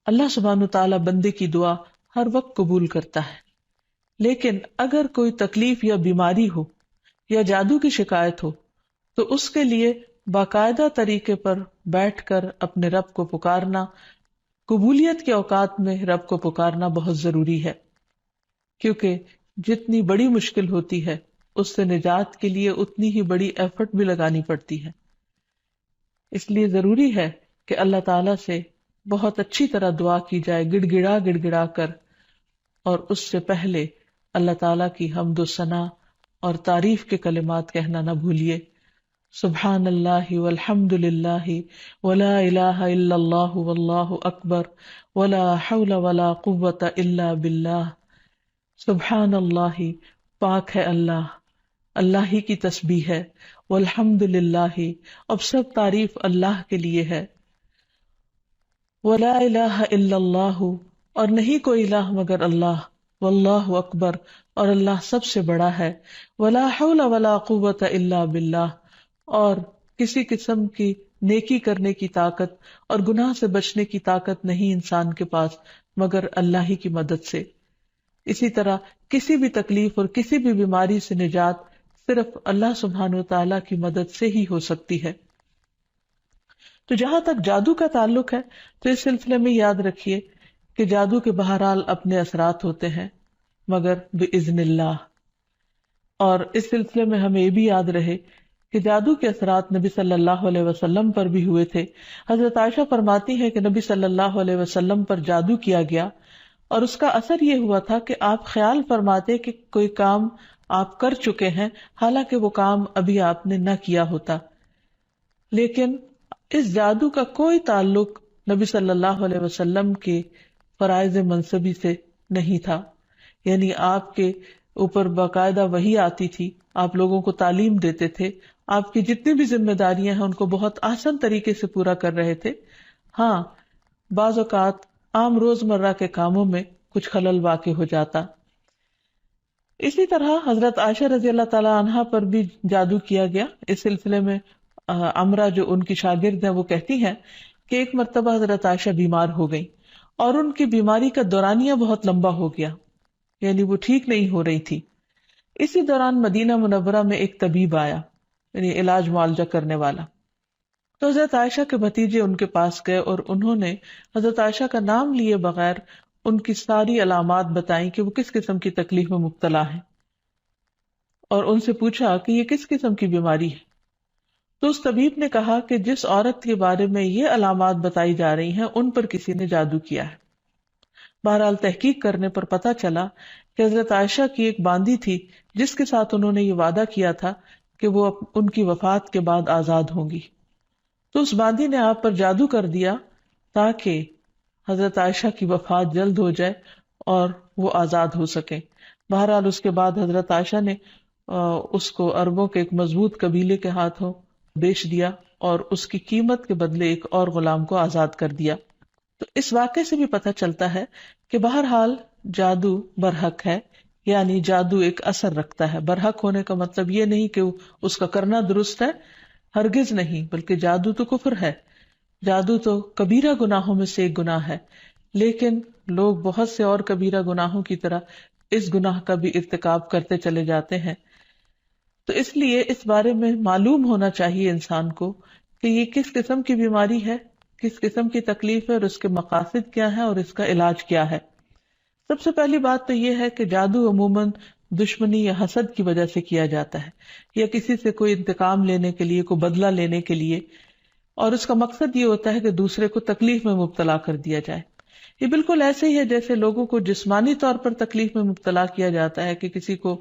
اللہ سبحانہ تعالیٰ بندے کی دعا ہر وقت قبول کرتا ہے، لیکن اگر کوئی تکلیف یا بیماری ہو یا جادو کی شکایت ہو تو اس کے لیے باقاعدہ طریقے پر بیٹھ کر اپنے رب کو پکارنا، قبولیت کے اوقات میں رب کو پکارنا بہت ضروری ہے، کیونکہ جتنی بڑی مشکل ہوتی ہے اس سے نجات کے لیے اتنی ہی بڑی ایفرٹ بھی لگانی پڑتی ہے۔ اس لیے ضروری ہے کہ اللہ تعالیٰ سے بہت اچھی طرح دعا کی جائے، گڑ گڑا گڑ گڑا کر، اور اس سے پہلے اللہ تعالیٰ کی حمد و ثنا اور تعریف کے کلمات کہنا نہ بھولیے۔ سبحان اللہ والحمد للہ ولا الہ الا اللہ واللہ اکبر ولا حول ولا قوۃ الا باللہ۔ سبحان اللہ، پاک ہے اللہ، اللہ ہی کی تسبیح ہے، والحمد للہ، اب سب تعریف اللہ کے لیے ہے، ولا الہ الا اللہ، اور نہیں کوئی الہ مگر اللہ، واللہ اکبر، اور اللہ سب سے بڑا ہے، ولا حول ولا قوۃ الا باللہ، اور کسی قسم کی نیکی کرنے کی طاقت اور گناہ سے بچنے کی طاقت نہیں انسان کے پاس مگر اللہ ہی کی مدد سے۔ اسی طرح کسی بھی تکلیف اور کسی بھی بیماری سے نجات صرف اللہ سبحانہ وتعالیٰ کی مدد سے ہی ہو سکتی ہے۔ تو جہاں تک جادو کا تعلق ہے تو اس سلسلے میں یاد رکھیے کہ جادو کے بہرحال اپنے اثرات ہوتے ہیں مگر بإذن اللہ، اور اس سلسلے میں ہمیں یہ بھی یاد رہے کہ جادو کے اثرات نبی صلی اللہ علیہ وسلم پر بھی ہوئے تھے۔ حضرت عائشہ فرماتی ہے کہ نبی صلی اللہ علیہ وسلم پر جادو کیا گیا اور اس کا اثر یہ ہوا تھا کہ آپ خیال فرماتے کہ کوئی کام آپ کر چکے ہیں حالانکہ وہ کام ابھی آپ نے نہ کیا ہوتا، لیکن اس جادو کا کوئی تعلق نبی صلی اللہ علیہ وسلم کے فرائض منصبی سے نہیں تھا، یعنی آپ کے اوپر باقاعدہ وحی آتی تھی، آپ لوگوں کو تعلیم دیتے تھے، آپ کی جتنی بھی ذمہ داریاں ہیں ان کو بہت آسان طریقے سے پورا کر رہے تھے۔ ہاں، بعض اوقات عام روزمرہ کے کاموں میں کچھ خلل واقع ہو جاتا۔ اسی طرح حضرت عائشہ رضی اللہ تعالی عنہا پر بھی جادو کیا گیا۔ اس سلسلے میں عمرہ جو ان کی شاگرد ہیں وہ کہتی ہیں کہ ایک مرتبہ حضرت عائشہ بیمار ہو گئی اور ان کی بیماری کا دورانیہ بہت لمبا ہو گیا، یعنی وہ ٹھیک نہیں ہو رہی تھی۔ اسی دوران مدینہ منورہ میں ایک طبیب آیا، یعنی علاج معالجہ کرنے والا، تو حضرت عائشہ کے بھتیجے ان کے پاس گئے اور انہوں نے حضرت عائشہ کا نام لیے بغیر ان کی ساری علامات بتائیں کہ وہ کس قسم کی تکلیف میں مبتلا ہیں، اور ان سے پوچھا کہ یہ کس قسم کی بیماری ہے۔ تو اس طبیب نے کہا کہ جس عورت کے بارے میں یہ علامات بتائی جا رہی ہیں ان پر کسی نے جادو کیا ہے۔ بہرحال تحقیق کرنے پر پتہ چلا کہ حضرت عائشہ کی ایک باندی تھی جس کے ساتھ انہوں نے یہ وعدہ کیا تھا کہ وہ ان کی وفات کے بعد آزاد ہوں گی، تو اس باندی نے آپ پر جادو کر دیا تاکہ حضرت عائشہ کی وفات جلد ہو جائے اور وہ آزاد ہو سکیں۔ بہرحال اس کے بعد حضرت عائشہ نے اس کو عربوں کے ایک مضبوط قبیلے کے ہاتھوں بیچ دیا اور اس کی قیمت کے بدلے ایک اور غلام کو آزاد کر دیا۔ تو اس واقعے سے بھی پتہ چلتا ہے کہ بہرحال جادو برحق ہے، یعنی جادو ایک اثر رکھتا ہے۔ برحق ہونے کا مطلب یہ نہیں کہ اس کا کرنا درست ہے، ہرگز نہیں، بلکہ جادو تو کفر ہے، جادو تو کبیرہ گناہوں میں سے ایک گناہ ہے، لیکن لوگ بہت سے اور کبیرہ گناہوں کی طرح اس گناہ کا بھی ارتکاب کرتے چلے جاتے ہیں۔ تو اس لیے اس بارے میں معلوم ہونا چاہیے انسان کو کہ یہ کس قسم کی بیماری ہے، کس قسم کی تکلیف ہے، اور اس کے مقاصد کیا ہے اور اس کا علاج کیا ہے۔ سب سے پہلی بات تو یہ ہے کہ جادو عموماً دشمنی یا حسد کی وجہ سے کیا جاتا ہے، یا کسی سے کوئی انتقام لینے کے لیے، کوئی بدلہ لینے کے لیے، اور اس کا مقصد یہ ہوتا ہے کہ دوسرے کو تکلیف میں مبتلا کر دیا جائے۔ یہ بالکل ایسے ہی ہے جیسے لوگوں کو جسمانی طور پر تکلیف میں مبتلا کیا جاتا ہے کہ کسی کو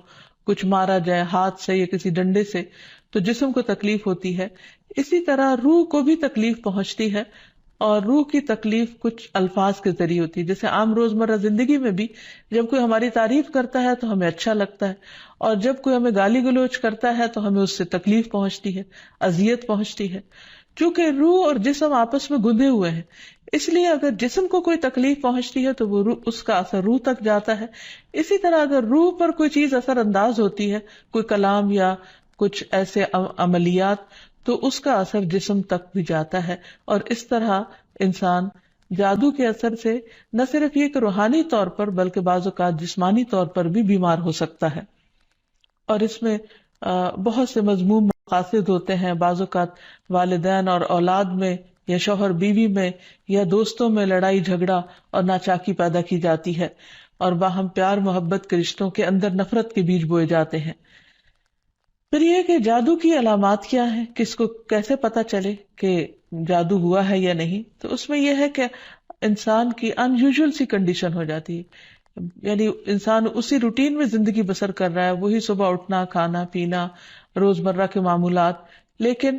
کچھ مارا جائے ہاتھ سے یا کسی ڈنڈے سے تو جسم کو تکلیف ہوتی ہے، اسی طرح روح کو بھی تکلیف پہنچتی ہے، اور روح کی تکلیف کچھ الفاظ کے ذریعے ہوتی ہے۔ جیسے عام روزمرہ زندگی میں بھی جب کوئی ہماری تعریف کرتا ہے تو ہمیں اچھا لگتا ہے، اور جب کوئی ہمیں گالی گلوچ کرتا ہے تو ہمیں اس سے تکلیف پہنچتی ہے، اذیت پہنچتی ہے، چونکہ روح اور جسم آپس میں گندے ہوئے ہیں۔ اس لیے اگر جسم کو کوئی تکلیف پہنچتی ہے تو وہ اس کا اثر روح تک جاتا ہے۔ اسی طرح اگر روح پر کوئی چیز اثر انداز ہوتی ہے، کوئی کلام یا کچھ ایسے عملیات، تو اس کا اثر جسم تک بھی جاتا ہے، اور اس طرح انسان جادو کے اثر سے نہ صرف یہ کہ روحانی طور پر بلکہ بعض اوقات جسمانی طور پر بھی بیمار ہو سکتا ہے، اور اس میں بہت سے مذموم مقاصد ہوتے ہیں. بعض اوقات والدین اور اولاد میں یا شوہر بیوی میں یا دوستوں میں لڑائی جھگڑا اور ناچاکی پیدا کی جاتی ہے، اور باہم پیار محبت کے رشتوں کے اندر نفرت کے بیج بوئے جاتے ہیں. پھر یہ کہ جادو کی علامات کیا ہیں، کس کو کیسے پتا چلے کہ جادو ہوا ہے یا نہیں. تو اس میں یہ ہے کہ انسان کی ان یوزول سی کنڈیشن ہو جاتی ہے، یعنی انسان اسی روٹین میں زندگی بسر کر رہا ہے، وہی صبح اٹھنا، کھانا پینا، روزمرہ کے معمولات، لیکن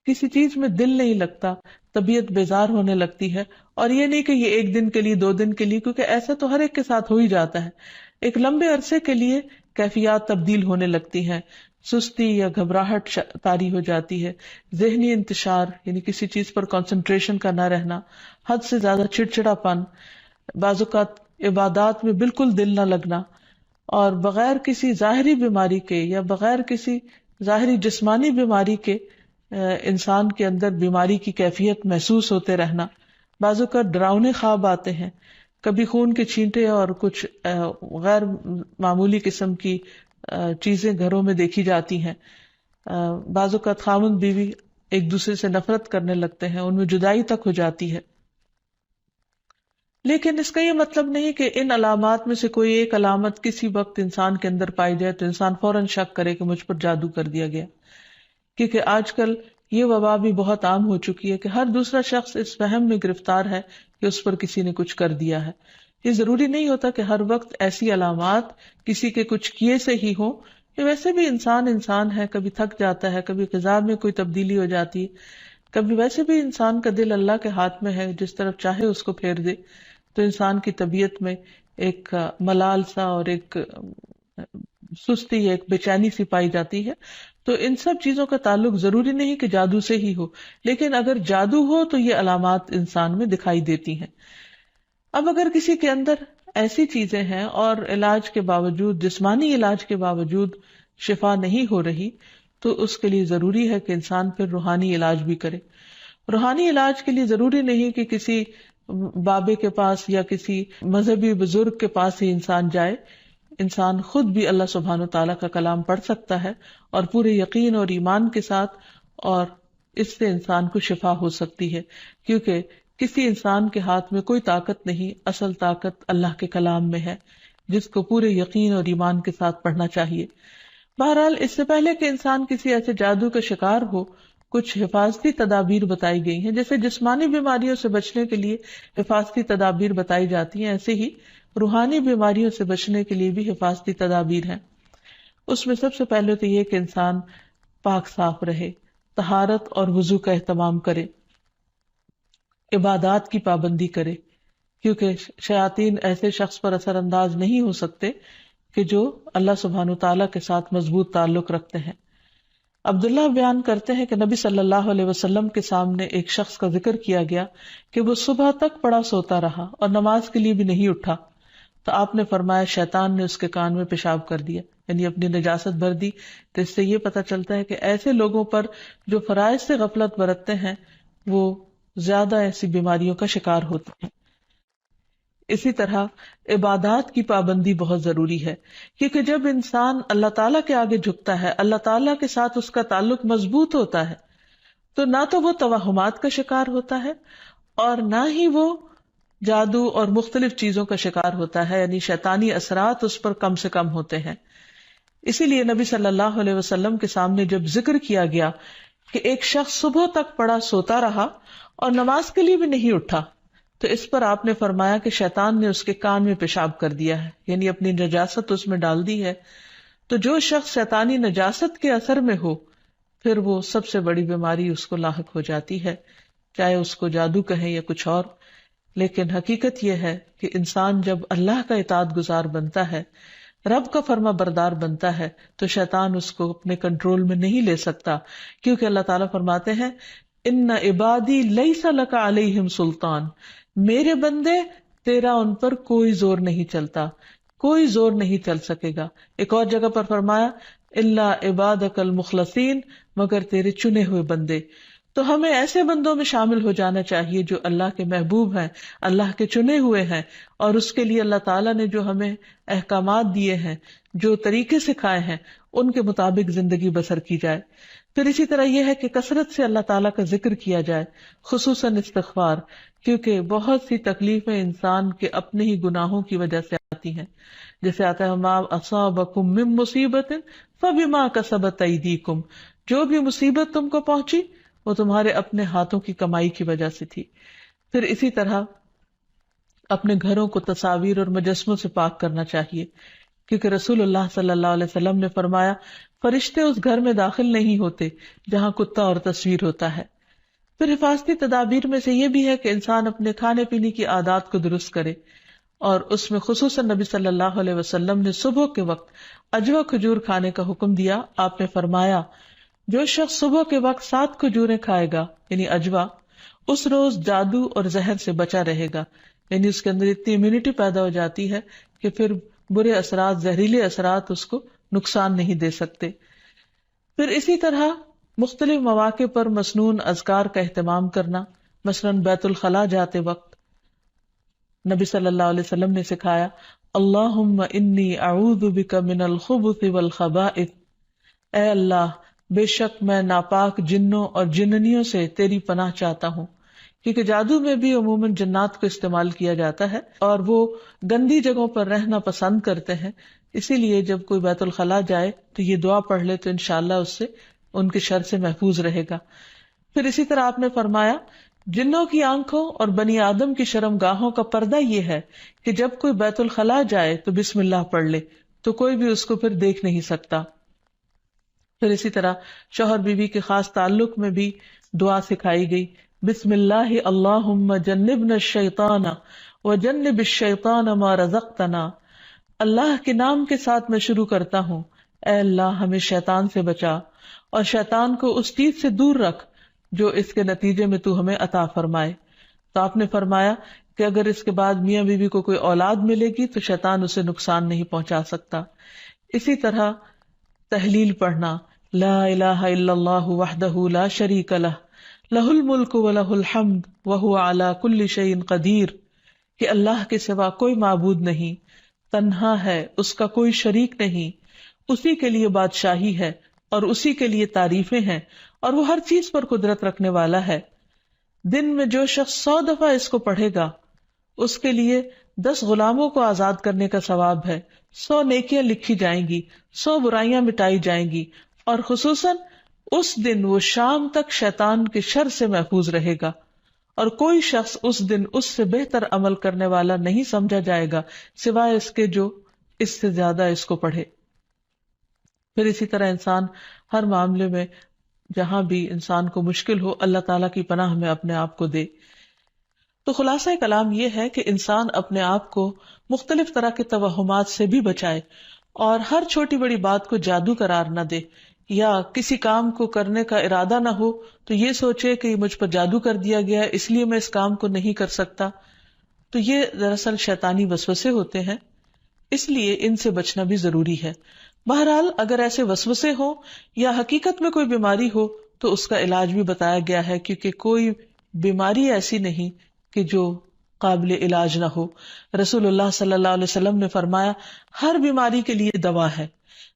کسی چیز میں دل نہیں لگتا، طبیعت بیزار ہونے لگتی ہے. اور یہ نہیں کہ یہ ایک دن کے لیے، 2 دن کے لیے، کیونکہ ایسا تو ہر ایک کے ساتھ ہو ہی جاتا ہے. ایک لمبے عرصے کے لیے کیفیات تبدیل ہونے لگتی ہیں، سستی یا گھبراہٹ طاری ہو جاتی ہے، ذہنی انتشار یعنی کسی چیز پر کنسنٹریشن کا نہ رہنا، حد سے زیادہ چڑچڑا پن، بعض اوقات عبادات میں بالکل دل نہ لگنا، اور بغیر کسی ظاہری بیماری کے یا بغیر کسی ظاہری جسمانی بیماری کے انسان کے اندر بیماری کی کیفیت محسوس ہوتے رہنا. بعض اوقات ڈراؤنے خواب آتے ہیں، کبھی خون کے چھینٹے اور کچھ غیر معمولی قسم کی چیزیں گھروں میں دیکھی جاتی ہیں. بعض اوقات خاوند بیوی ایک دوسرے سے نفرت کرنے لگتے ہیں، ان میں جدائی تک ہو جاتی ہے. لیکن اس کا یہ مطلب نہیں کہ ان علامات میں سے کوئی ایک علامت کسی وقت انسان کے اندر پائی جائے تو انسان فوراً شک کرے کہ مجھ پر جادو کر دیا گیا. کیونکہ آج کل یہ وبا بھی بہت عام ہو چکی ہے کہ ہر دوسرا شخص اس وہم میں گرفتار ہے کہ اس پر کسی نے کچھ کر دیا ہے. یہ ضروری نہیں ہوتا کہ ہر وقت ایسی علامات کسی کے کچھ کیے سے ہی ہوں. یہ ویسے بھی انسان ہے، کبھی تھک جاتا ہے، کبھی غذا میں کوئی تبدیلی ہو جاتی ہے، کبھی ویسے بھی انسان کا دل اللہ کے ہاتھ میں ہے، جس طرف چاہے اس کو پھیر دے. تو انسان کی طبیعت میں ایک ملال سا اور ایک سستی، ایک بے چینی سی پائی جاتی ہے. تو ان سب چیزوں کا تعلق ضروری نہیں کہ جادو سے ہی ہو، لیکن اگر جادو ہو تو یہ علامات انسان میں دکھائی دیتی ہیں. اب اگر کسی کے اندر ایسی چیزیں ہیں اور علاج کے باوجود، جسمانی علاج کے باوجود شفا نہیں ہو رہی، تو اس کے لیے ضروری ہے کہ انسان پھر روحانی علاج بھی کرے. روحانی علاج کے لیے ضروری نہیں کہ کسی بابے کے پاس یا کسی مذہبی بزرگ کے پاس ہی انسان جائے. انسان خود بھی اللہ سبحانہ و تعالیٰ کا کلام پڑھ سکتا ہے اور پورے یقین اور ایمان کے ساتھ، اور اس سے انسان کو شفا ہو سکتی ہے. کیونکہ کسی انسان کے ہاتھ میں کوئی طاقت نہیں، اصل طاقت اللہ کے کلام میں ہے، جس کو پورے یقین اور ایمان کے ساتھ پڑھنا چاہیے. بہرحال اس سے پہلے کہ انسان کسی ایسے جادو کا شکار ہو، کچھ حفاظتی تدابیر بتائی گئی ہیں. جیسے جسمانی بیماریوں سے بچنے کے لیے حفاظتی تدابیر بتائی جاتی ہیں، ایسے ہی روحانی بیماریوں سے بچنے کے لیے بھی حفاظتی تدابیر ہیں. اس میں سب سے پہلے تو یہ کہ انسان پاک صاف رہے، طہارت اور وضو کا اہتمام کرے، عبادات کی پابندی کرے، کیونکہ شیاطین ایسے شخص پر اثر انداز نہیں ہو سکتے کہ جو اللہ سبحانہ و تعالیٰ کے ساتھ مضبوط تعلق رکھتے ہیں. عبداللہ بیان کرتے ہیں کہ نبی صلی اللہ علیہ وسلم کے سامنے ایک شخص کا ذکر کیا گیا کہ وہ صبح تک پڑا سوتا رہا اور نماز کے لیے بھی نہیں اٹھا. تو آپ نے فرمایا شیطان نے اس کے کان میں پیشاب کر دیا، یعنی اپنی نجاست بھر دی. تو اس سے یہ پتہ چلتا ہے کہ ایسے لوگوں پر جو فرائض سے غفلت برتتے ہیں وہ زیادہ ایسی بیماریوں کا شکار ہوتے ہیں. اسی طرح عبادات کی پابندی بہت ضروری ہے، کیونکہ جب انسان اللہ تعالیٰ کے آگے جھکتا ہے، اللہ تعالیٰ کے ساتھ اس کا تعلق مضبوط ہوتا ہے، تو نہ تو وہ توہمات کا شکار ہوتا ہے اور نہ ہی وہ جادو اور مختلف چیزوں کا شکار ہوتا ہے، یعنی شیطانی اثرات اس پر کم سے کم ہوتے ہیں. اسی لیے نبی صلی اللہ علیہ وسلم کے سامنے جب ذکر کیا گیا کہ ایک شخص صبح تک پڑا سوتا رہا اور نماز کے لیے بھی نہیں اٹھا، تو اس پر آپ نے فرمایا کہ شیطان نے اس کے کان میں پیشاب کر دیا ہے، یعنی اپنی نجاست اس میں ڈال دی ہے. تو جو شخص شیطانی نجاست کے اثر میں ہو، پھر وہ سب سے بڑی بیماری اس کو لاحق ہو جاتی ہے، چاہے اس کو جادو کہیں یا کچھ اور. لیکن حقیقت یہ ہے کہ انسان جب اللہ کا اطاعت گزار بنتا ہے، رب کا فرما بردار بنتا ہے، تو شیطان اس کو اپنے کنٹرول میں نہیں لے سکتا، کیونکہ اللہ تعالیٰ فرماتے ہیں ان عبادی لیس لک علیہم سلطان، میرے بندے تیرا ان پر کوئی زور نہیں چلتا، کوئی زور نہیں چل سکے گا. ایک اور جگہ پر فرمایا الا عبادک المخلصین، مگر تیرے چنے ہوئے بندے. تو ہمیں ایسے بندوں میں شامل ہو جانا چاہیے جو اللہ کے محبوب ہیں، اللہ کے چنے ہوئے ہیں، اور اس کے لیے اللہ تعالیٰ نے جو ہمیں احکامات دیے ہیں، جو طریقے سکھائے ہیں، ان کے مطابق زندگی بسر کی جائے۔ پھر اسی طرح یہ ہے کہ کثرت سے اللہ تعالیٰ کا ذکر کیا جائے، خصوصاً استغفار، کیونکہ بہت سی تکلیفیں انسان کے اپنے ہی گناہوں کی وجہ سے آتی ہیں۔ جیسے آتا ہے ما اصابکم من مصیبت فبما کسبت ایدیکم، جو بھی مصیبت تم کو پہنچی وہ تمہارے اپنے ہاتھوں کی کمائی کی وجہ سے تھی۔ پھر اسی طرح اپنے گھروں کو تصاویر اور مجسموں سے پاک کرنا چاہیے، کیونکہ رسول اللہ صلی اللہ علیہ وسلم نے فرمایا فرشتے اس گھر میں داخل نہیں ہوتے جہاں کتا اور تصویر ہوتا ہے۔ پھر حفاظتی تدابیر میں سے یہ بھی ہے کہ انسان اپنے کھانے پینے کی عادات کو درست کرے، اور اس میں خصوصاً نبی صلی اللہ علیہ وسلم نے صبح کے وقت اجوا کھجور کھانے کا حکم دیا۔ آپ نے فرمایا جو شخص صبح کے وقت 7 کھجوریں کھائے گا یعنی اجوا، اس روز جادو اور زہر سے بچا رہے گا، یعنی اس کے اندر اتنی امیونٹی پیدا ہو جاتی ہے کہ پھر برے اثرات، زہریلے اثرات اس کو نقصان نہیں دے سکتے۔ پھر اسی طرح مختلف مواقع پر مسنون اذکار کا اہتمام کرنا، مثلاً بیت الخلاء جاتے وقت نبی صلی اللہ علیہ وسلم نے سکھایا اللہم انی اعوذ بک من الخبث والخبائث، اے اللہ بے شک میں ناپاک جنوں اور جننیوں سے تیری پناہ چاہتا ہوں، کیونکہ جادو میں بھی عموماً جنات کو استعمال کیا جاتا ہے اور وہ گندی جگہوں پر رہنا پسند کرتے ہیں، اسی لیے جب کوئی بیت الخلاء جائے تو یہ دعا پڑھ لے تو انشاءاللہ اس سے ان کے شر سے محفوظ رہے گا۔ پھر اسی طرح آپ نے فرمایا جنوں کی آنکھوں اور بنی آدم کی شرم گاہوں کا پردہ یہ ہے کہ جب کوئی بیت الخلاء جائے تو بسم اللہ پڑھ لے تو کوئی بھی اس کو پھر دیکھ نہیں سکتا۔ پھر اسی طرح شوہر بیوی کے خاص تعلق میں بھی دعا سکھائی گئی، بسم اللہ اللہم جنبنا الشیطان وجنب الشیطان ما رزقتنا، اللہ کے نام کے ساتھ میں شروع کرتا ہوں، اے اللہ ہمیں شیطان سے بچا اور شیطان کو اس چیز سے دور رکھ جو اس کے نتیجے میں تو ہمیں عطا فرمائے۔ تو آپ نے فرمایا کہ اگر اس کے بعد میاں بیوی کو کوئی اولاد ملے گی تو شیطان اسے نقصان نہیں پہنچا سکتا۔ اسی طرح تحلیل پڑھنا، لا الہ الا اللہ وحدہ لا شریک لہ لہ الملک ولہ الحمد وہو علی کل شیء قدیر، کہ اللہ کے سوا کوئی معبود نہیں، تنہا ہے، اس کا کوئی شریک نہیں، اسی کے لیے بادشاہی ہے اور اسی کے لیے تعریفیں ہیں اور وہ ہر چیز پر قدرت رکھنے والا ہے۔ دن میں جو شخص 100 دفعہ اس کو پڑھے گا اس کے لیے 10 غلاموں کو آزاد کرنے کا ثواب ہے، 100 نیکیاں لکھی جائیں گی، 100 برائیاں مٹائی جائیں گی، اور خصوصاً اس دن وہ شام تک شیطان کے شر سے محفوظ رہے گا، اور کوئی شخص اس دن اس سے بہتر عمل کرنے والا نہیں سمجھا جائے گا سوائے اس کے جو اس سے زیادہ اس کو پڑھے۔ پھر اسی طرح انسان ہر معاملے میں جہاں بھی انسان کو مشکل ہو اللہ تعالیٰ کی پناہ میں اپنے آپ کو دے۔ تو خلاصہ کلام یہ ہے کہ انسان اپنے آپ کو مختلف طرح کے توہمات سے بھی بچائے اور ہر چھوٹی بڑی بات کو جادو قرار نہ دے، یا کسی کام کو کرنے کا ارادہ نہ ہو تو یہ سوچے کہ مجھ پر جادو کر دیا گیا ہے اس لیے میں اس کام کو نہیں کر سکتا، تو یہ دراصل شیطانی وسوسے ہوتے ہیں، اس لیے ان سے بچنا بھی ضروری ہے۔ بہرحال اگر ایسے وسوسے ہوں یا حقیقت میں کوئی بیماری ہو تو اس کا علاج بھی بتایا گیا ہے، کیونکہ کوئی بیماری ایسی نہیں کہ جو قابل علاج نہ ہو۔ رسول اللہ صلی اللہ علیہ وسلم نے فرمایا ہر بیماری کے لیے دوا ہے،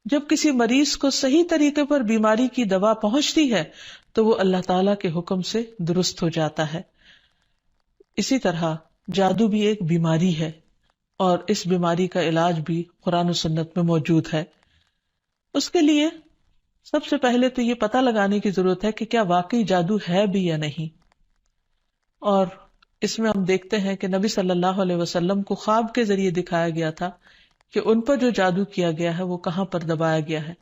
جب کسی مریض کو صحیح طریقے پر بیماری کی دوا پہنچتی ہے تو وہ اللہ تعالیٰ کے حکم سے درست ہو جاتا ہے۔ اسی طرح جادو بھی ایک بیماری ہے اور اس بیماری کا علاج بھی قرآن و سنت میں موجود ہے۔ اس کے لیے سب سے پہلے تو یہ پتہ لگانے کی ضرورت ہے کہ کیا واقعی جادو ہے بھی یا نہیں، اور اس میں ہم دیکھتے ہیں کہ نبی صلی اللہ علیہ وسلم کو خواب کے ذریعے دکھایا گیا تھا کہ ان پر جو جادو کیا گیا ہے وہ کہاں پر دبایا گیا ہے،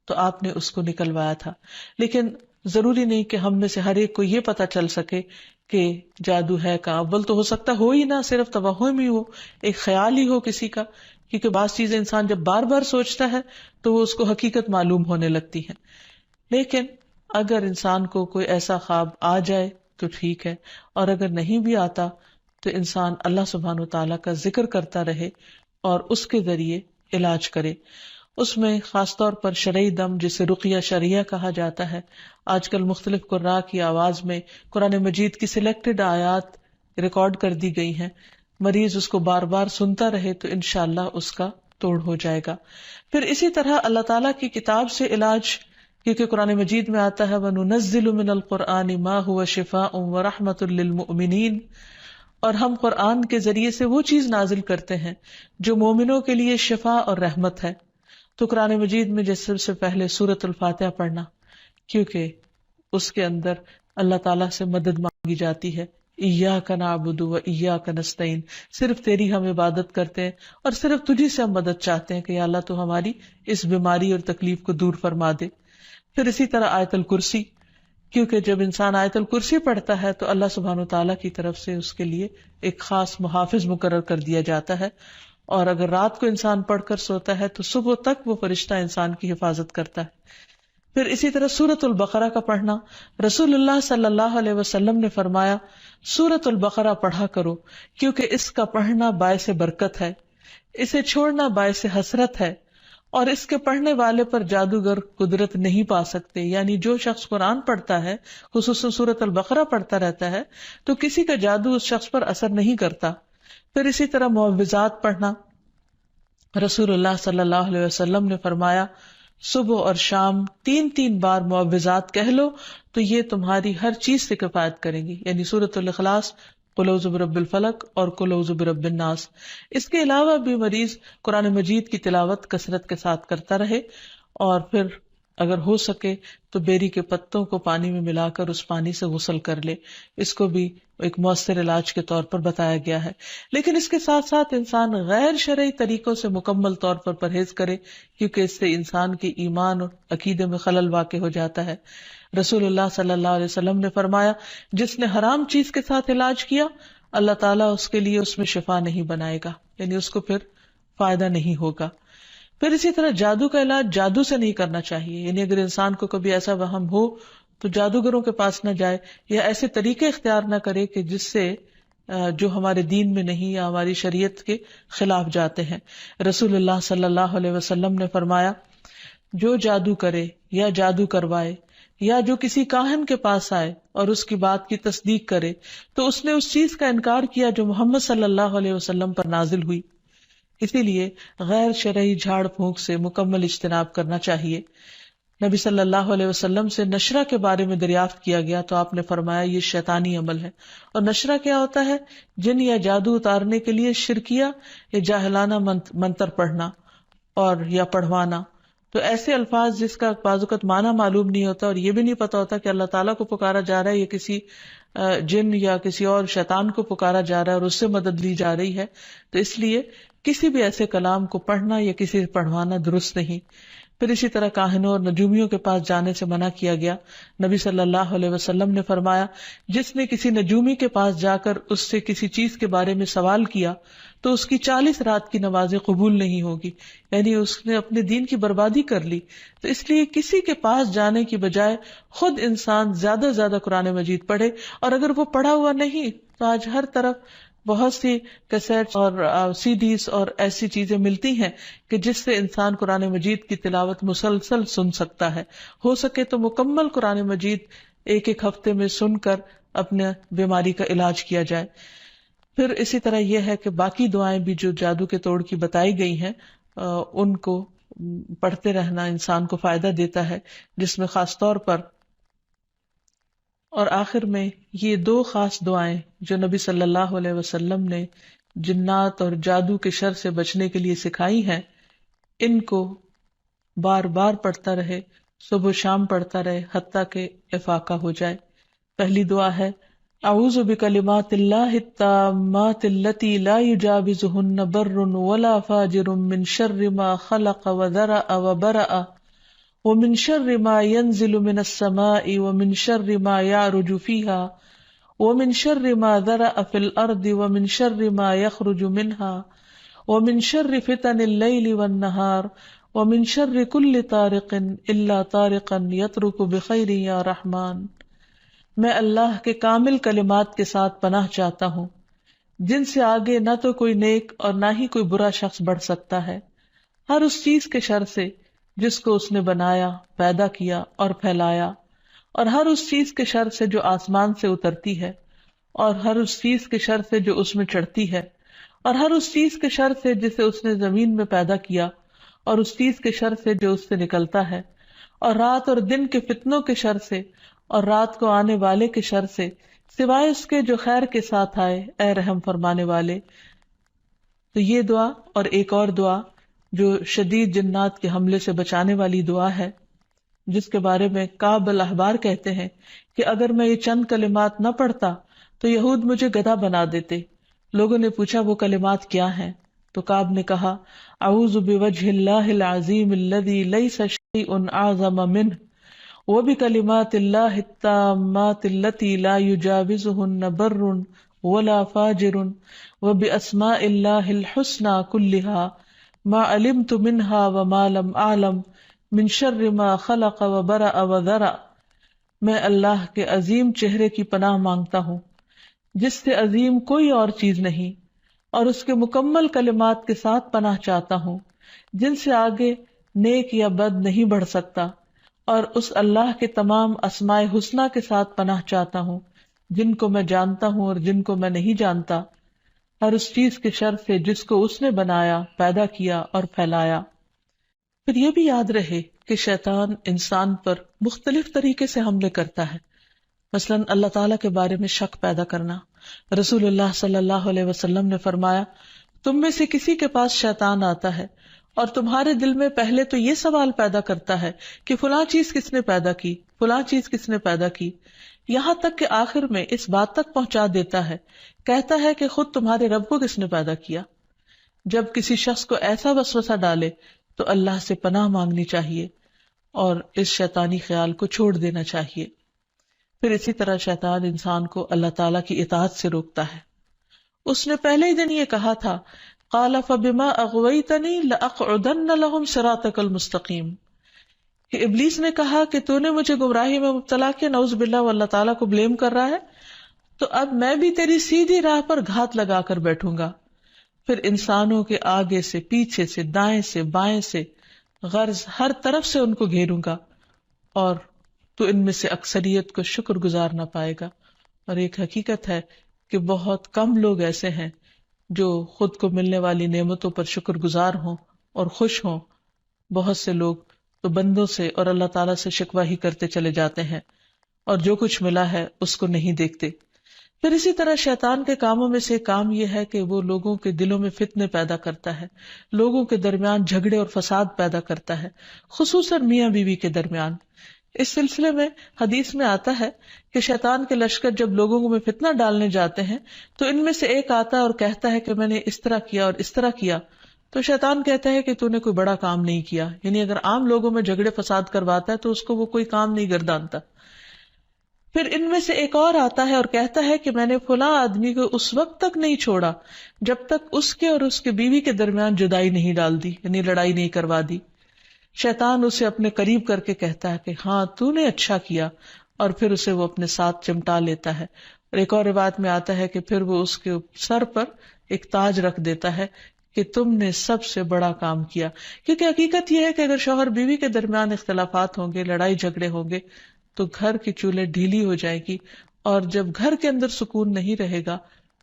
تو آپ نے اس کو نکلوایا تھا۔ لیکن ضروری نہیں کہ ہم میں سے ہر ایک کو یہ پتا چل سکے کہ جادو ہے کہاں، اول تو ہو سکتا ہو ہی نہ، صرف توہم ہی ہو، ایک خیال ہی ہو کسی کا، کیونکہ بعض چیزیں انسان جب بار بار سوچتا ہے تو وہ اس کو حقیقت معلوم ہونے لگتی ہے۔ لیکن اگر انسان کو کوئی ایسا خواب آ جائے تو ٹھیک ہے، اور اگر نہیں بھی آتا تو انسان اللہ سبحانہ وتعالیٰ کا ذکر کرتا رہے اور اس کے ذریعے علاج کرے۔ اس میں خاص طور پر شرعی دم جسے رقیہ شرعیہ کہا جاتا ہے، آج کل مختلف قراء کی آواز میں قرآن مجید کی سلیکٹڈ آیات ریکارڈ کر دی گئی ہیں، مریض اس کو بار بار سنتا رہے تو انشاءاللہ اس کا توڑ ہو جائے گا۔ پھر اسی طرح اللہ تعالیٰ کی کتاب سے علاج، کیونکہ قرآن مجید میں آتا ہے وَنُنَزِّلُ مِنَ الْقُرْآنِ مَا هُوَ شِفَاءٌ وَرَحْمَةٌ لِّلْمُؤْمِنِينَ، اور ہم قرآن کے ذریعے سے وہ چیز نازل کرتے ہیں جو مومنوں کے لیے شفا اور رحمت ہے۔ تو قرآن مجید میں جیسے سب سے پہلے سورۃ الفاتحہ پڑھنا، کیونکہ اس کے اندر اللہ تعالیٰ سے مدد مانگی جاتی ہے، ایاک نعبد و ایاک نستعین، صرف تیری ہم عبادت کرتے ہیں اور صرف تجھی سے ہم مدد چاہتے ہیں کہ یا اللہ تو ہماری اس بیماری اور تکلیف کو دور فرما دے۔ پھر اسی طرح آیت الکرسی، کیونکہ جب انسان آیت الکرسی پڑھتا ہے تو اللہ سبحانہ وتعالیٰ کی طرف سے اس کے لیے ایک خاص محافظ مقرر کر دیا جاتا ہے، اور اگر رات کو انسان پڑھ کر سوتا ہے تو صبح تک وہ فرشتہ انسان کی حفاظت کرتا ہے۔ پھر اسی طرح سورۃ البقرہ کا پڑھنا، رسول اللہ صلی اللہ علیہ وسلم نے فرمایا سورۃ البقرہ پڑھا کرو، کیونکہ اس کا پڑھنا باعث برکت ہے، اسے چھوڑنا باعث حسرت ہے، اور اس کے پڑھنے والے پر جادوگر قدرت نہیں پا سکتے۔ یعنی جو شخص قرآن پڑھتا ہے، خصوصاً سورۃ البقرہ پڑھتا رہتا ہے، تو کسی کا جادو اس شخص پر اثر نہیں کرتا۔ پھر اسی طرح معوذات پڑھنا، رسول اللہ صلی اللہ علیہ وسلم نے فرمایا صبح اور شام 3 بار معوذات کہہ لو تو یہ تمہاری ہر چیز سے کفایت کریں گی، یعنی سورۃ الاخلاص، قل اعوذ برب الفلق اور قل اعوذ برب الناس۔ اس کے علاوہ بھی مریض قرآن مجید کی تلاوت کثرت کے ساتھ کرتا رہے، اور پھر اگر ہو سکے تو بیری کے پتوں کو پانی میں ملا کر اس پانی سے غسل کر لے، اس کو بھی ایک مؤثر علاج کے طور پر بتایا گیا ہے۔ لیکن اس کے ساتھ ساتھ انسان غیر شرعی طریقوں سے مکمل طور پر پرہیز کرے، کیونکہ اس سے انسان کے ایمان اور عقیدے میں خلل واقع ہو جاتا ہے۔ رسول اللہ صلی اللہ علیہ وسلم نے فرمایا جس نے حرام چیز کے ساتھ علاج کیا اللہ تعالیٰ اس کے لیے اس میں شفا نہیں بنائے گا، یعنی اس کو پھر فائدہ نہیں ہوگا۔ پھر اسی طرح جادو کا علاج جادو سے نہیں کرنا چاہیے، یعنی اگر انسان کو کبھی ایسا وہم ہو تو جادوگروں کے پاس نہ جائے یا ایسے طریقے اختیار نہ کرے کہ جس سے جو ہمارے دین میں نہیں یا ہماری شریعت کے خلاف جاتے ہیں۔ رسول اللہ صلی اللہ علیہ وسلم نے فرمایا جو جادو کرے یا جادو کروائے یا جو کسی کاہن کے پاس آئے اور اس کی بات کی تصدیق کرے تو اس نے اس چیز کا انکار کیا جو محمد صلی اللہ علیہ وسلم پر نازل ہوئی۔ اسی لیے غیر شرعی جھاڑ پھونک سے مکمل اجتناب کرنا چاہیے۔ نبی صلی اللہ علیہ وسلم سے نشرہ کے بارے میں دریافت کیا گیا تو آپ نے فرمایا یہ شیطانی عمل ہے۔ اور نشرہ کیا ہوتا ہے؟ جن یا جادو اتارنے کے لیے شرکیہ یا جاہلانہ منتر پڑھنا اور یا پڑھوانا۔ تو ایسے الفاظ جس کا بعض اوقات معنی معلوم نہیں ہوتا اور یہ بھی نہیں پتا ہوتا کہ اللہ تعالیٰ کو پکارا جا رہا ہے یا کسی جن یا کسی اور شیطان کو پکارا جا رہا ہے اور اس سے مدد لی جا رہی ہے، تو اس لیے کسی بھی ایسے کلام کو پڑھنا یا کسی سے پڑھوانا درست نہیں۔ پھر اسی طرح کاہنوں اور نجومیوں کے پاس جانے سے منع کیا گیا۔ نبی صلی اللہ علیہ وسلم نے فرمایا جس نے کسی نجومی کے پاس جا کر اس سے کسی چیز کے بارے میں سوال کیا تو اس کی 40 رات کی نمازیں قبول نہیں ہوگی، یعنی اس نے اپنے دین کی بربادی کر لی۔ تو اس لیے کسی کے پاس جانے کی بجائے خود انسان زیادہ سے زیادہ قرآن مجید پڑھے، اور اگر وہ پڑھا ہوا نہیں تو آج ہر طرف بہت سی کیسٹس اور سی ڈیز اور ایسی چیزیں ملتی ہیں کہ جس سے انسان قرآن مجید کی تلاوت مسلسل سن سکتا ہے۔ ہو سکے تو مکمل قرآن مجید ایک ہفتے میں سن کر اپنے بیماری کا علاج کیا جائے۔ پھر اسی طرح یہ ہے کہ باقی دعائیں بھی جو جادو کے توڑ کی بتائی گئی ہیں ان کو پڑھتے رہنا انسان کو فائدہ دیتا ہے، جس میں خاص طور پر اور آخر میں یہ 2 خاص دعائیں جو نبی صلی اللہ علیہ وسلم نے جنات اور جادو کے شر سے بچنے کے لیے سکھائی ہیں، ان کو بار بار پڑھتا رہے، صبح و شام پڑھتا رہے حتیٰ کہ افاقہ ہو جائے۔ پہلی دعا ہے اعوذ بکلمات اللہ التامات التی لا یجاوزہن بر ولا فاجر من شر ما خلق وذرأ وبرأ ومن شر ما ينزل من السماء ومن شر ما يعرج فيها ومن شر ما ذرأ في الأرض ومن شر ما يخرج منها ومن شر فتن الليل والنهار ومن شر كل طارق إلا طارقا يطرق بخير يا رحمن۔ میں اللہ کے کامل کلمات کے ساتھ پناہ چاہتا ہوں جن سے آگے نہ تو کوئی نیک اور نہ ہی کوئی برا شخص بڑھ سکتا ہے، ہر اس چیز کے شر سے جس کو اس نے بنایا، پیدا کیا اور پھیلایا، اور ہر اس چیز کے شر سے جو آسمان سے اترتی ہے، اور ہر اس چیز کے شر سے جو اس میں چڑھتی ہے، اور ہر اس چیز کے شر سے جسے اس نے زمین میں پیدا کیا، اور اس چیز کے شر سے جو اس سے نکلتا ہے، اور رات اور دن کے فتنوں کے شر سے، اور رات کو آنے والے کے شر سے، سوائے اس کے جو خیر کے ساتھ آئے، اے رحم فرمانے والے۔ تو یہ دعا اور ایک اور دعا جو شدید جنات کے حملے سے بچانے والی دعا ہے، جس کے بارے میں کعب الاحبار کہتے ہیں کہ اگر میں یہ چند کلمات نہ پڑھتا تو یہود مجھے گدھا بنا دیتے۔ لوگوں نے پوچھا وہ کلمات کیا ہیں؟ تو کعب نے کہا اعوذ بوجہ اللہ العظیم الذی لیس شیء اعظم منہ وبکلمات اللہ التامات التی لا یجاوزہن بر ولا فاجر وباسماء اللہ الحسنى كلها ما علمت منها وما لم اعلم من شر ما خلق وبرأ وذرأ۔ میں اللہ کے عظیم چہرے کی پناہ مانگتا ہوں جس سے عظیم کوئی اور چیز نہیں، اور اس کے مکمل کلمات کے ساتھ پناہ چاہتا ہوں جن سے آگے نیک یا بد نہیں بڑھ سکتا، اور اس اللہ کے تمام اسماء حسنہ کے ساتھ پناہ چاہتا ہوں جن کو میں جانتا ہوں اور جن کو میں نہیں جانتا، ہر اس چیز کے شر سے جس کو اس نے بنایا، پیدا کیا اور پھیلایا۔ پھر یہ بھی یاد رہے کہ شیطان انسان پر مختلف طریقے سے حملے کرتا ہے، مثلاً اللہ تعالیٰ کے بارے میں شک پیدا کرنا۔ رسول اللہ صلی اللہ علیہ وسلم نے فرمایا تم میں سے کسی کے پاس شیطان آتا ہے اور تمہارے دل میں پہلے تو یہ سوال پیدا کرتا ہے کہ فلاں چیز کس نے پیدا کی، فلاں چیز کس نے پیدا کی، یہاں تک کہ آخر میں اس بات تک پہنچا دیتا ہے، کہتا ہے کہ خود تمہارے رب کو کس نے پیدا کیا۔ جب کسی شخص کو ایسا وسوسہ ڈالے تو اللہ سے پناہ مانگنی چاہیے اور اس شیطانی خیال کو چھوڑ دینا چاہیے۔ پھر اسی طرح شیطان انسان کو اللہ تعالیٰ کی اطاعت سے روکتا ہے۔ اس نے پہلے ہی دن یہ کہا تھا قال فبما اغویتنی لاقعدن لهم صراطک المستقیم، کہ ابلیس نے کہا کہ تو نے مجھے گمراہی میں مبتلا کیا، نعوذ باللہ، وہ اللہ تعالیٰ کو بلیم کر رہا ہے، تو اب میں بھی تیری سیدھی راہ پر گھات لگا کر بیٹھوں گا۔ پھر انسانوں کے آگے سے، پیچھے سے، دائیں سے، بائیں سے، غرض ہر طرف سے ان کو گھیروں گا، اور تو ان میں سے اکثریت کو شکر گزار نہ پائے گا۔ اور ایک حقیقت ہے کہ بہت کم لوگ ایسے ہیں جو خود کو ملنے والی نعمتوں پر شکر گزار ہوں اور خوش ہوں۔ بہت سے لوگ تو بندوں سے اور اللہ تعالیٰ سے شکوہ ہی کرتے چلے جاتے ہیں، اور جو کچھ ملا ہے اس کو نہیں دیکھتے۔ پھر اسی طرح شیطان کے کاموں میں سے کام یہ ہے کہ وہ لوگوں کے دلوں میں فتنے پیدا کرتا ہے، لوگوں کے درمیان جھگڑے اور فساد پیدا کرتا ہے، خصوصاً میاں بیوی کے درمیان۔ اس سلسلے میں حدیث میں آتا ہے کہ شیطان کے لشکر جب لوگوں میں فتنہ ڈالنے جاتے ہیں تو ان میں سے ایک آتا ہے اور کہتا ہے کہ میں نے اس طرح کیا اور اس طرح کیا، تو شیطان کہتا ہے کہ تو نے کوئی بڑا کام نہیں کیا، یعنی اگر عام لوگوں میں جھگڑے فساد کرواتا ہے تو اس کو وہ کوئی کام نہیں گردانتا۔ پھر ان میں سے ایک اور آتا ہے اور کہتا ہے کہ میں نے فلاں آدمی کو اس وقت تک نہیں چھوڑا جب تک اس کے اور اس کے بیوی کے درمیان جدائی نہیں ڈال دی، یعنی لڑائی نہیں کروا دی۔ شیطان اسے اپنے قریب کر کے کہتا ہے کہ ہاں تو نے اچھا کیا، اور پھر اسے وہ اپنے ساتھ چمٹا لیتا ہے۔ اور ایک اور روایت میں آتا ہے کہ پھر وہ اس کے سر پر ایک تاج رکھ دیتا ہے کہ تم نے سب سے بڑا کام کیا، کیونکہ حقیقت یہ ہے کہ اگر شوہر بیوی کے درمیان اختلافات ہوں گے، لڑائی جھگڑے ہوں گے، تو گھر کی چولہے ڈھیلی ہو جائے گی، اور جب گھر کے اندر سکون نہیں رہے گا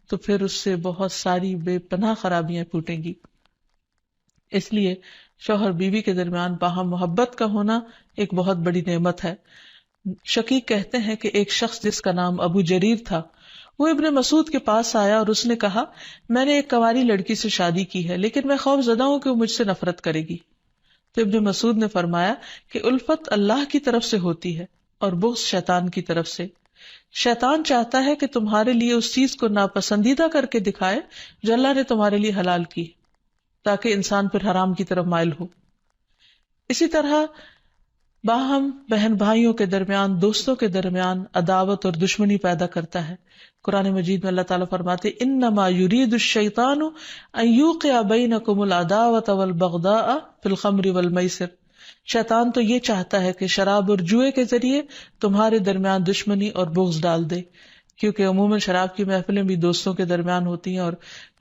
تو پھر اس سے بہت ساری بے پناہ خرابیاں پھوٹیں گی۔ اس لیے شوہر بیوی کے درمیان باہم محبت کا ہونا ایک بہت بڑی نعمت ہے۔ شقیق کہتے ہیں کہ ایک شخص جس کا نام ابو جریر تھا، وہ ابن مسعود کے پاس آیا اور اس نے کہا میں نے ایک کنواری لڑکی سے شادی کی ہے، لیکن میں خوف زدہ ہوں کہ وہ مجھ سے نفرت کرے گی۔ تو ابن مسعود نے فرمایا کہ الفت اللہ کی طرف سے ہوتی ہے اور بغض شیطان کی طرف سے۔ شیطان چاہتا ہے کہ تمہارے لیے اس چیز کو ناپسندیدہ کر کے دکھائے جو اللہ نے تمہارے لیے حلال کی، تاکہ انسان پھر حرام کی طرف مائل ہو۔ اسی طرح باہم بہن بھائیوں کے درمیان، دوستوں کے درمیان عداوت اور دشمنی پیدا کرتا ہے۔ قرآن مجید میں اللہ تعالیٰ فرماتے انما یرید الشیطان ان یوقع بینکم العداوۃ والبغضاء فی الخمر والمیسر، شیطان تو یہ چاہتا ہے کہ شراب اور جوئے کے ذریعے تمہارے درمیان دشمنی اور بغض ڈال دے، کیونکہ عموماً شراب کی محفلیں بھی دوستوں کے درمیان ہوتی ہیں اور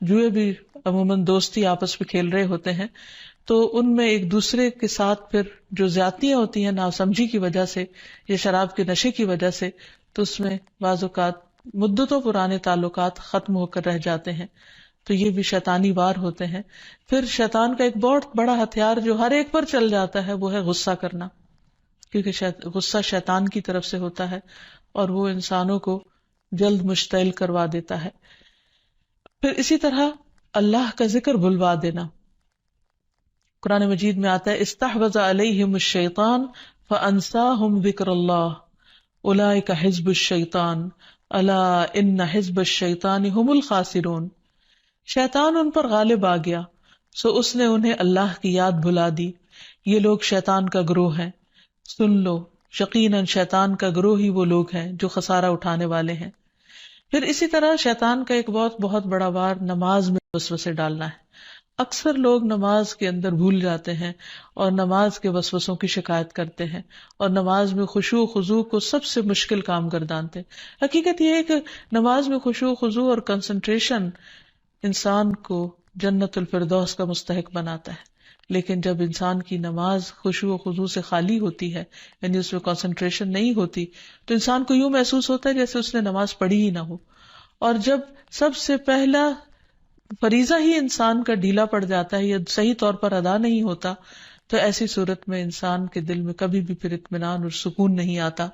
جوئے بھی عموماً دوستی آپس میں کھیل رہے ہوتے ہیں۔ تو ان میں ایک دوسرے کے ساتھ پھر جو زیادتیاں ہوتی ہیں ناسمجھی کی وجہ سے یا شراب کے نشے کی وجہ سے، تو اس میں بعض اوقات مدتوں پرانے تعلقات ختم ہو کر رہ جاتے ہیں. تو یہ بھی شیطانی وار ہوتے ہیں. پھر شیطان کا ایک بہت بڑا ہتھیار جو ہر ایک پر چل جاتا ہے وہ ہے غصہ کرنا، کیونکہ غصہ شیطان کی طرف سے ہوتا ہے اور وہ انسانوں کو جلد مشتعل کروا دیتا ہے. پھر اسی طرح اللہ کا ذکر بھلوا دینا. قرآن مجید میں آتا ہے استحوذ علیہم الشیطان فانساہم ذکر اللہ اولئک حزب الشیطان الا ان حزب الشیطان هم الخاسرون. شیطان ان پر غالب آ گیا سو اس نے انہیں اللہ کی یاد بھلا دی، یہ لوگ شیطان کا گروہ ہیں، سن لو یقیناً شیطان کا گروہ ہی وہ لوگ ہیں جو خسارہ اٹھانے والے ہیں. پھر اسی طرح شیطان کا ایک بہت بڑا وار نماز میں وسوسے ڈالنا ہے. اکثر لوگ نماز کے اندر بھول جاتے ہیں اور نماز کے وسوسوں کی شکایت کرتے ہیں اور نماز میں خشوع و خضوع کو سب سے مشکل کام گردانتے ہیں. حقیقت یہ ہے کہ نماز میں خشوع و خضوع اور کنسنٹریشن انسان کو جنت الفردوس کا مستحق بناتا ہے، لیکن جب انسان کی نماز خشوع و خضوع سے خالی ہوتی ہے، یعنی اس میں کنسنٹریشن نہیں ہوتی، تو انسان کو یوں محسوس ہوتا ہے جیسے اس نے نماز پڑھی ہی نہ ہو. اور جب سب سے پہلا فریضہ ہی انسان کا ڈھیلا پڑ جاتا ہے یا صحیح طور پر ادا نہیں ہوتا، تو ایسی صورت میں انسان کے دل میں کبھی بھی پھر اطمینان اور سکون نہیں آتا.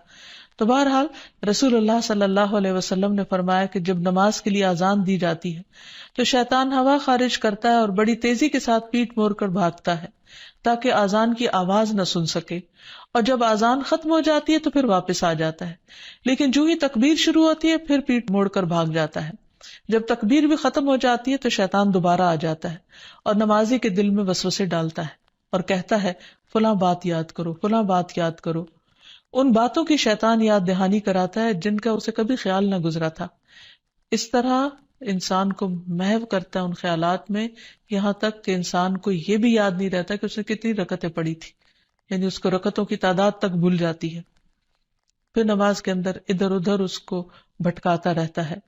تو بہرحال رسول اللہ صلی اللہ علیہ وسلم نے فرمایا کہ جب نماز کے لیے اذان دی جاتی ہے تو شیطان ہوا خارج کرتا ہے اور بڑی تیزی کے ساتھ پیٹ موڑ کر بھاگتا ہے تاکہ اذان کی آواز نہ سن سکے، اور جب اذان ختم ہو جاتی ہے تو پھر واپس آ جاتا ہے. لیکن جو ہی تکبیر شروع ہوتی ہے پھر پیٹ موڑ کر بھاگ جاتا ہے. جب تکبیر بھی ختم ہو جاتی ہے تو شیطان دوبارہ آ جاتا ہے اور نمازی کے دل میں وسوسے ڈالتا ہے اور کہتا ہے فلاں بات یاد کرو، فلاں بات یاد کرو. ان باتوں کی شیطان یاد دہانی کراتا ہے جن کا اسے کبھی خیال نہ گزرا تھا. اس طرح انسان کو محو کرتا ہے ان خیالات میں، یہاں تک کہ انسان کو یہ بھی یاد نہیں رہتا کہ اس نے کتنی رکعتیں پڑھی تھی، یعنی اس کو رکعتوں کی تعداد تک بھول جاتی ہے. پھر نماز کے اندر ادھر ادھر اس کو بھٹکاتا رہتا ہے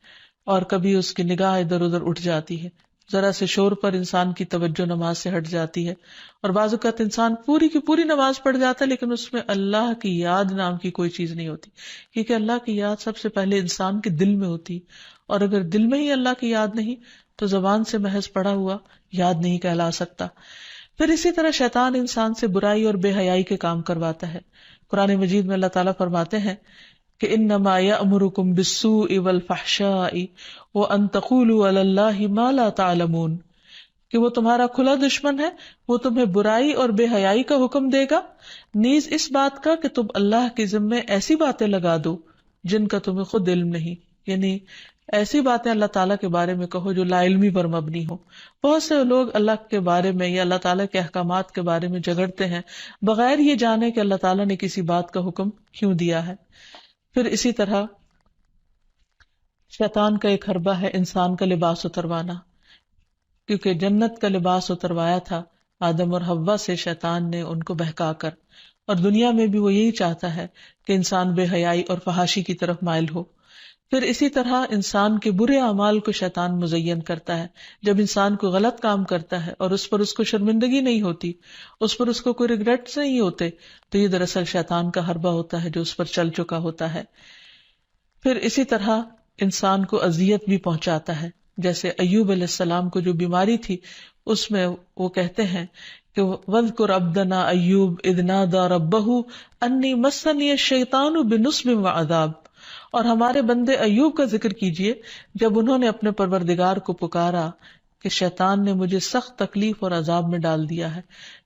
اور کبھی اس کی نگاہ ادھر ادھر اٹھ جاتی ہے، ذرا سے شور پر انسان کی توجہ نماز سے ہٹ جاتی ہے. اور بعض اوقات انسان پوری کی پوری نماز پڑھ جاتا ہے لیکن اس میں اللہ کی یاد نام کی کوئی چیز نہیں ہوتی، کیونکہ اللہ کی یاد سب سے پہلے انسان کے دل میں ہوتی، اور اگر دل میں ہی اللہ کی یاد نہیں تو زبان سے محض پڑھا ہوا یاد نہیں کہلا سکتا. پھر اسی طرح شیطان انسان سے برائی اور بے حیائی کے کام کرواتا ہے. قرآن مجید میں اللہ تعالیٰ فرماتے ہیں کہ انما یأمرکم بالسوء والفحشاء وان تقولوا علی اللہ ما لا تعلمون، کہ وہ تمہارا کھلا دشمن ہے، وہ تمہیں برائی اور بے حیائی کا حکم دے گا، نیز اس بات کا کہ تم اللہ کے ذمے ایسی باتیں لگا دو جن کا تمہیں خود علم نہیں، یعنی ایسی باتیں اللہ تعالیٰ کے بارے میں کہو جو لا علمی پر مبنی ہو. بہت سے لوگ اللہ کے بارے میں یا اللہ تعالیٰ کے احکامات کے بارے میں جھگڑتے ہیں بغیر یہ جانے کہ اللہ تعالیٰ نے کسی بات کا حکم کیوں دیا ہے. پھر اسی طرح شیطان کا ایک حربہ ہے انسان کا لباس اتروانا، کیونکہ جنت کا لباس اتروایا تھا آدم اور حوا سے شیطان نے ان کو بہکا کر، اور دنیا میں بھی وہ یہی چاہتا ہے کہ انسان بے حیائی اور فحاشی کی طرف مائل ہو. پھر اسی طرح انسان کے برے اعمال کو شیطان مزین کرتا ہے. جب انسان کو غلط کام کرتا ہے اور اس پر اس کو شرمندگی نہیں ہوتی، اس پر اس کو کوئی ریگریٹس نہیں ہوتے، تو یہ دراصل شیطان کا حربہ ہوتا ہے جو اس پر چل چکا ہوتا ہے. پھر اسی طرح انسان کو اذیت بھی پہنچاتا ہے. جیسے ایوب علیہ السلام کو جو بیماری تھی اس میں وہ کہتے ہیں کہ وَاذْكُرْ عَبْدَنَا أَيُّوبَ إِذْ نَادَى رَبَّهُ أَنِّي مَسَّنِيَ الشَّيْطَانُ بِنُصْبٍ وَعَذَابٍ، اور ہمارے بندے ایوب کا ذکر کیجئے جب انہوں نے اپنے پروردگار کو پکارا کہ شیطان نے مجھے سخت تکلیف اور عذاب میں ڈال دیا ہے.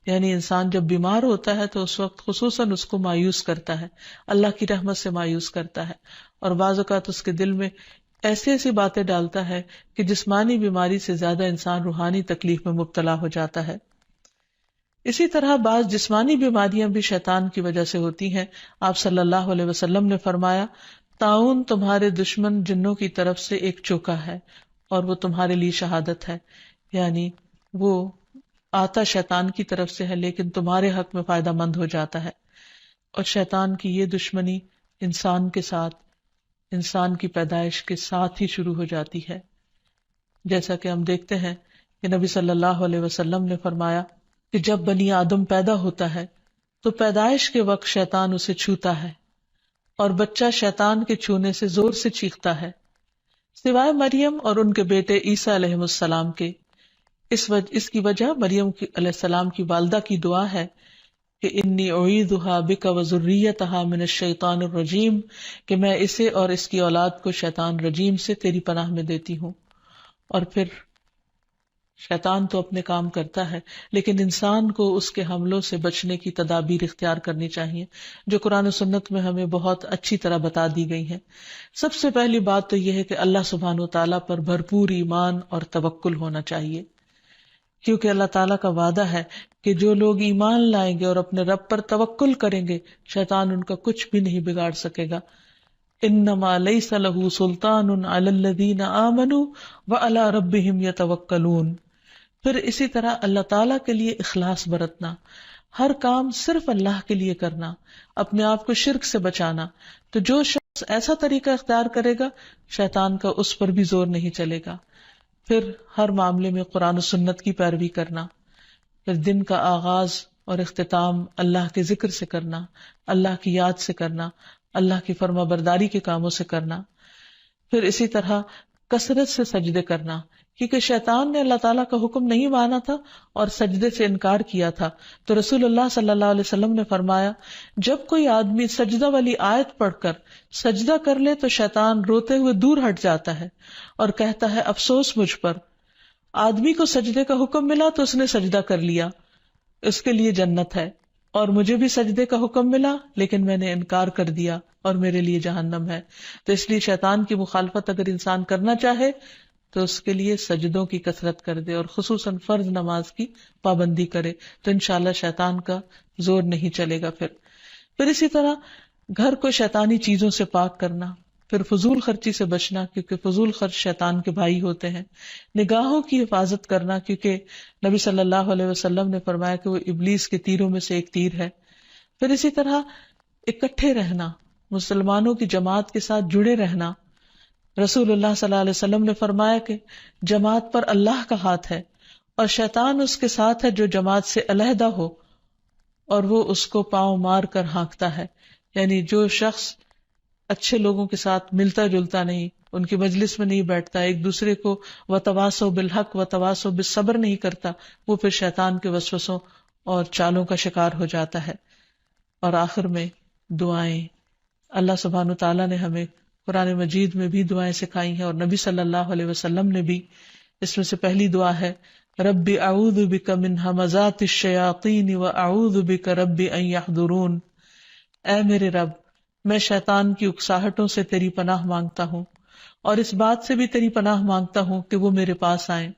یعنی انسان جب بیمار ہوتا ہے تو اس وقت خصوصاً اس کو مایوس کرتا ہے، اللہ کی رحمت سے مایوس کرتا ہے، اور بعض اوقات اس کے دل میں ایسی ایسی باتیں ڈالتا ہے کہ جسمانی بیماری سے زیادہ انسان روحانی تکلیف میں مبتلا ہو جاتا ہے. اسی طرح بعض جسمانی بیماریاں بھی شیطان کی وجہ سے ہوتی ہیں. آپ صلی اللہ علیہ وسلم نے فرمایا طاعون تمہارے دشمن جنوں کی طرف سے ایک چوکا ہے اور وہ تمہارے لیے شہادت ہے، یعنی وہ آتا شیطان کی طرف سے ہے لیکن تمہارے حق میں فائدہ مند ہو جاتا ہے. اور شیطان کی یہ دشمنی انسان کے ساتھ، انسان کی پیدائش کے ساتھ ہی شروع ہو جاتی ہے. جیسا کہ ہم دیکھتے ہیں کہ نبی صلی اللہ علیہ وسلم نے فرمایا کہ جب بنی آدم پیدا ہوتا ہے تو پیدائش کے وقت شیطان اسے چھوتا ہے اور بچہ شیطان کے چھونے سے زور سے چیختا ہے، سوائے مریم اور ان کے بیٹے عیسیٰ علیہ السلام کے۔ اس کی وجہ مریم علیہ السلام کی والدہ کی دعا ہے کہ انی اعیذھا بک وذریتھا من الشیطان الرجیم، کہ میں اسے اور اس کی اولاد کو شیطان رجیم سے تیری پناہ میں دیتی ہوں۔ اور پھر شیطان تو اپنے کام کرتا ہے، لیکن انسان کو اس کے حملوں سے بچنے کی تدابیر اختیار کرنی چاہیے، جو قرآن و سنت میں ہمیں بہت اچھی طرح بتا دی گئی ہیں۔ سب سے پہلی بات تو یہ ہے کہ اللہ سبحانہ و تعالیٰ پر بھرپور ایمان اور توکل ہونا چاہیے، کیونکہ اللہ تعالیٰ کا وعدہ ہے کہ جو لوگ ایمان لائیں گے اور اپنے رب پر توکل کریں گے، شیطان ان کا کچھ بھی نہیں بگاڑ سکے گا۔ انما لیس لہ سلطان علی الذین آمنوا وعلی ربہم یتوکلون۔ پھر اسی طرح اللہ تعالیٰ کے لیے اخلاص برتنا، ہر کام صرف اللہ کے لیے کرنا، اپنے آپ کو شرک سے بچانا۔ تو جو شخص ایسا طریقہ اختیار کرے گا، شیطان کا اس پر بھی زور نہیں چلے گا۔ پھر ہر معاملے میں قرآن و سنت کی پیروی کرنا، پھر دن کا آغاز اور اختتام اللہ کے ذکر سے کرنا، اللہ کی یاد سے کرنا، اللہ کی فرما برداری کے کاموں سے کرنا۔ پھر اسی طرح کثرت سے سجدے کرنا، کیونکہ شیطان نے اللہ تعالیٰ کا حکم نہیں مانا تھا اور سجدے سے انکار کیا تھا، تو رسول اللہ صلی اللہ علیہ وسلم نے فرمایا جب کوئی آدمی سجدہ والی آیت پڑھ کر سجدہ کر لے تو شیطان روتے ہوئے دور ہٹ جاتا ہے اور کہتا ہے افسوس مجھ پر۔ آدمی کو سجدے کا حکم ملا تو اس نے سجدہ کر لیا، اس کے لیے جنت ہے، اور مجھے بھی سجدے کا حکم ملا لیکن میں نے انکار کر دیا اور میرے لیے جہنم ہے۔ تو اس لیے شیطان کی مخالفت اگر انسان کرنا چاہے تو اس کے لیے سجدوں کی کثرت کر دے اور خصوصاً فرض نماز کی پابندی کرے، تو انشاءاللہ شیطان کا زور نہیں چلے گا۔ پھر اسی طرح گھر کو شیطانی چیزوں سے پاک کرنا، پھر فضول خرچی سے بچنا، کیونکہ فضول خرچ شیطان کے بھائی ہوتے ہیں، نگاہوں کی حفاظت کرنا، کیونکہ نبی صلی اللہ علیہ وسلم نے فرمایا کہ وہ ابلیس کے تیروں میں سے ایک تیر ہے۔ پھر اسی طرح اکٹھے رہنا، مسلمانوں کی جماعت کے ساتھ جڑے رہنا۔ رسول اللہ صلی اللہ علیہ وسلم نے فرمایا کہ جماعت پر اللہ کا ہاتھ ہے اور شیطان اس کے ساتھ ہے جو جماعت سے علیحدہ ہو اور وہ اس کو پاؤں مار کر ہانکتا ہے، یعنی جو شخص اچھے لوگوں کے ساتھ ملتا جلتا نہیں، ان کی مجلس میں نہیں بیٹھتا، ایک دوسرے کو وتواصوا بالحق وتواصوا بالصبر نہیں کرتا، وہ پھر شیطان کے وسوسوں اور چالوں کا شکار ہو جاتا ہے۔ اور آخر میں دعائیں، اللہ سبحانہ تعالیٰ نے ہمیں قرآن مجید میں بھی دعائیں سکھائی ہیں اور نبی صلی اللہ علیہ وسلم نے بھی۔ اس میں سے پہلی دعا ہے رب اعوذ بک من ہمزات الشیاطین واعوذ بک رب ان یحضرون، اے میرے رب میں شیطان کی اکساہٹوں سے تیری پناہ مانگتا ہوں اور اس بات سے بھی تیری پناہ مانگتا ہوں کہ وہ میرے پاس آئیں۔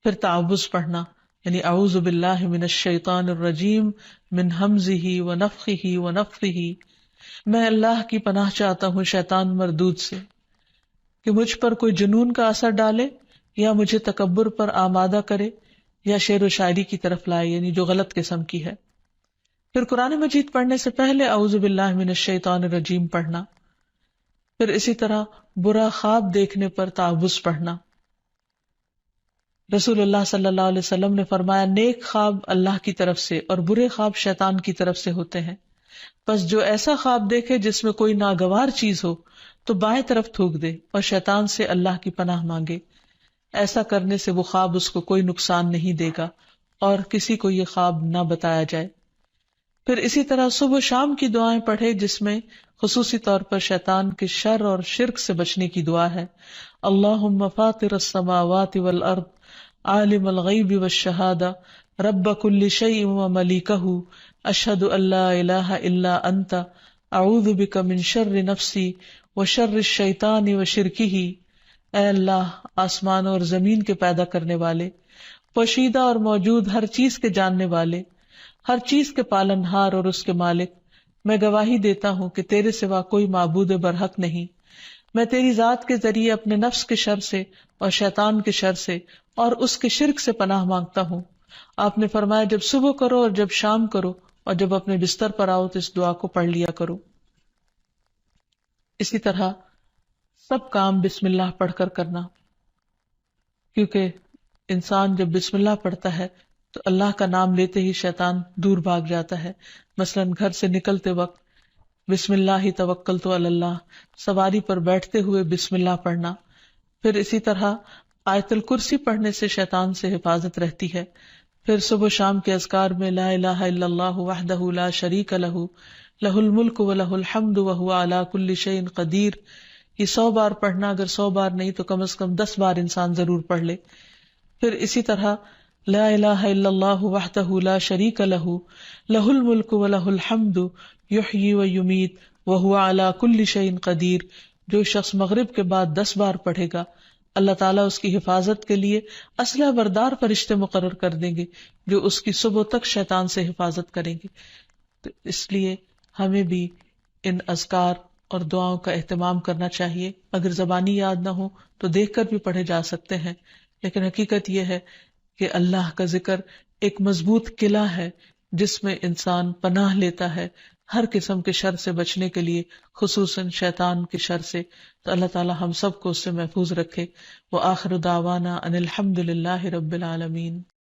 پھر تعوذ پڑھنا، یعنی اعوذ باللہ من الشیطان الرجیم من ہمزہ ونفخہ ونفثہ، میں اللہ کی پناہ چاہتا ہوں شیطان مردود سے کہ مجھ پر کوئی جنون کا اثر ڈالے یا مجھے تکبر پر آمادہ کرے یا شعر و شاعری کی طرف لائے، یعنی جو غلط قسم کی ہے۔ پھر قرآن مجید پڑھنے سے پہلے اعوذ باللہ من الشیطان الرجیم پڑھنا۔ پھر اسی طرح برا خواب دیکھنے پر تعوذ پڑھنا۔ رسول اللہ صلی اللہ علیہ وسلم نے فرمایا نیک خواب اللہ کی طرف سے اور برے خواب شیطان کی طرف سے ہوتے ہیں، پس جو ایسا خواب دیکھے جس میں کوئی ناگوار چیز ہو تو بائیں طرف تھوک دے اور شیطان سے اللہ کی پناہ مانگے، ایسا کرنے سے وہ خواب اس کو کوئی نقصان نہیں دے گا اور کسی کو یہ خواب نہ بتایا جائے۔ پھر اسی طرح صبح و شام کی دعائیں پڑھے جس میں خصوصی طور پر شیطان کے شر اور شرک سے بچنے کی دعا ہے۔ اللہم فاطر السماوات والارض عالم الغیب والشہادہ رب کل شیء وملیکہ اشہد ان لا الہ الا انت اعوذ بک من شر نفسی وشر الشیطان وشرکہ، اے اللہ آسمانوں اور زمین کے پیدا کرنے والے، پوشیدہ اور موجود ہر چیز کے جاننے والے، ہر چیز کے پالنہار اور اس کے مالک، میں گواہی دیتا ہوں کہ تیرے سوا کوئی معبود برحق نہیں، میں تیری ذات کے ذریعے اپنے نفس کے شر سے اور شیطان کے شر سے اور اس کے شرک سے پناہ مانگتا ہوں۔ آپ نے فرمایا جب صبح کرو اور جب شام کرو اور جب اپنے بستر پر آؤ تو اس دعا کو پڑھ لیا کرو۔ اسی طرح سب کام بسم اللہ پڑھ کر کرنا، کیونکہ انسان جب بسم اللہ پڑھتا ہے تو اللہ کا نام لیتے ہی شیطان دور بھاگ جاتا ہے. مثلاً گھر سے نکلتے وقت بسم اللہ توکلت علی اللہ، سواری پر بیٹھتے ہوئے بسم اللہ پڑھنا. پھر اسی طرح آیت الکرسی پڑھنے سے شیطان سے حفاظت رہتی ہے. پھر صبح و شام کے اذکار میں لا الہ الا اللہ وحدہ لا شریک لہ لہ الملک و لہ الحمد وہو علی کل شیء قدیر. یہ 100 بار پڑھنا، اگر 100 بار نہیں تو کم از کم 10 بار انسان ضرور پڑھ لے. پھر اسی طرح لا الہ الا اللہ وحدہ لا شریک لہ لہ الملک و لہ الحمد یحیی و یمیت وہو علی کل شیء قدیر. جو شخص مغرب کے بعد 10 بار پڑھے گا، اللہ تعالیٰ اس کی حفاظت کے لیے اسلحہ بردار فرشتے مقرر کر دیں گے جو اس کی صبح تک شیطان سے حفاظت کریں گے. تو اس لیے ہمیں بھی ان اذکار اور دعاؤں کا اہتمام کرنا چاہیے. اگر زبانی یاد نہ ہو تو دیکھ کر بھی پڑھے جا سکتے ہیں، لیکن حقیقت یہ ہے کہ اللہ کا ذکر ایک مضبوط قلعہ ہے جس میں انسان پناہ لیتا ہے ہر قسم کے شر سے بچنے کے لیے، خصوصاً شیطان کے شر سے. تو اللہ تعالی ہم سب کو اس سے محفوظ رکھے. وآخر دعوانا ان الحمد للہ رب العالمین.